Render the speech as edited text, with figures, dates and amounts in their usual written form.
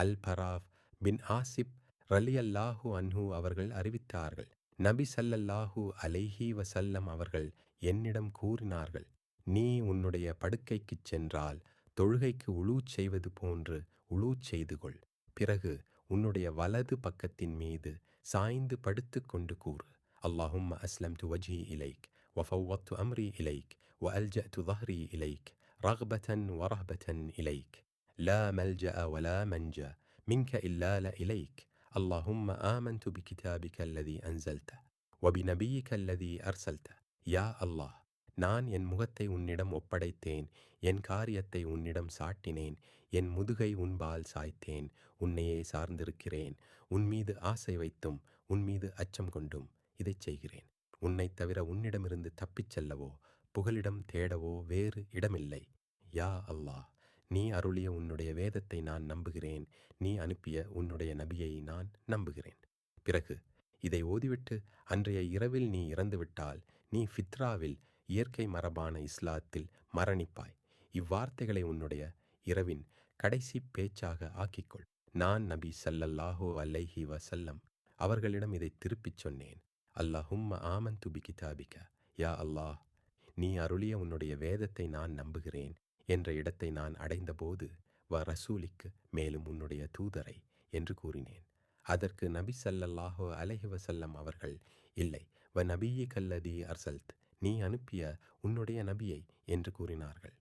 அல் பராஃப் பின் ஆசிப் ரலியல்லாஹு அன்ஹு அவர்கள் அறிவித்தார்கள், நபி ஸல்லல்லாஹு அலைஹி வஸல்லம் அவர்கள் என்னிடம் கூறினார்கள், நீ உன்னுடைய படுக்கைக்குச் சென்றால் தொழுகைக்கு உளூச் செய்வது போன்று உளூச் செய்து கொள். பிறகு உன்னுடைய வலது பக்கத்தின் மீது சாய்ந்து படுத்துக் கொண்டு கூறு, அல்லாஹும்ம அஸ்லம்து வஜ்ஹி இலைக் வஃபவ்வத்து அம்ரி இலைக் வஅல்ஜஅது ظهري இலைக் ரக்பதன் வரஹபதன் இலைக் லா மல்ஜஅ வலா மன்ஜா மின்க இல்லா இலைக் اللهم آمنت بكتابك الذي أنزلت وبنبيك الذي أرسلت யா அல்லாஹ், நான் என் முகத்தை உன்னிடம் ஒப்படைத்தேன், என் காரியத்தை உன்னிடம் சாட்டினேன், என் முதுகை உன்பால் சாய்த்தேன், உன்னையே சார்ந்திருக்கிறேன், உன்மீது ஆசை வைத்தும் உன்மீது அச்சம் கொண்டும் இதைச் செய்கிறேன். உன்னைத் தவிர உன்னிடமிருந்து தப்பிச் செல்லவோ புகலிடம் தேடவோ வேறு இடமில்லை. யா அல்லாஹ், நீ அருளிய உன்னுடைய வேதத்தை நான் நம்புகிறேன், நீ அனுப்பிய உன்னுடைய நபியை நான் நம்புகிறேன். பிறகு இதை ஓதிவிட்டு அன்றைய இரவில் நீ இறந்துவிட்டால் நீ ஃபித்ராவில் இயற்கை மரபான இஸ்லாத்தில் மரணிப்பாய். இவ்வார்த்தைகளை உன்னுடைய இரவின் கடைசி பேச்சாக ஆக்கிக்கொள். நான் நபி ஸல்லல்லாஹு அலைஹி வஸல்லம் அவர்களிடம் இதை திருப்பிச் சொன்னேன். அல்லாஹும்ம ஆமன்து பி கிதாபிக, யா அல்லாஹ், நீ அருளிய உன்னுடைய வேதத்தை நான் நம்புகிறேன் என்ற இடத்தை நான் அடைந்தபோது வ ரசூலிக்கு, மேலும் உன்னுடைய தூதரை என்று கூறினேன். அதற்கு நபி ஸல்லல்லாஹு அலைஹி வஸல்லம் அவர்கள், இல்லை, வ நபியிக அல்லதி அர்சல்த், நீ அனுப்பிய உன்னுடைய நபியை என்று கூறினார்கள்.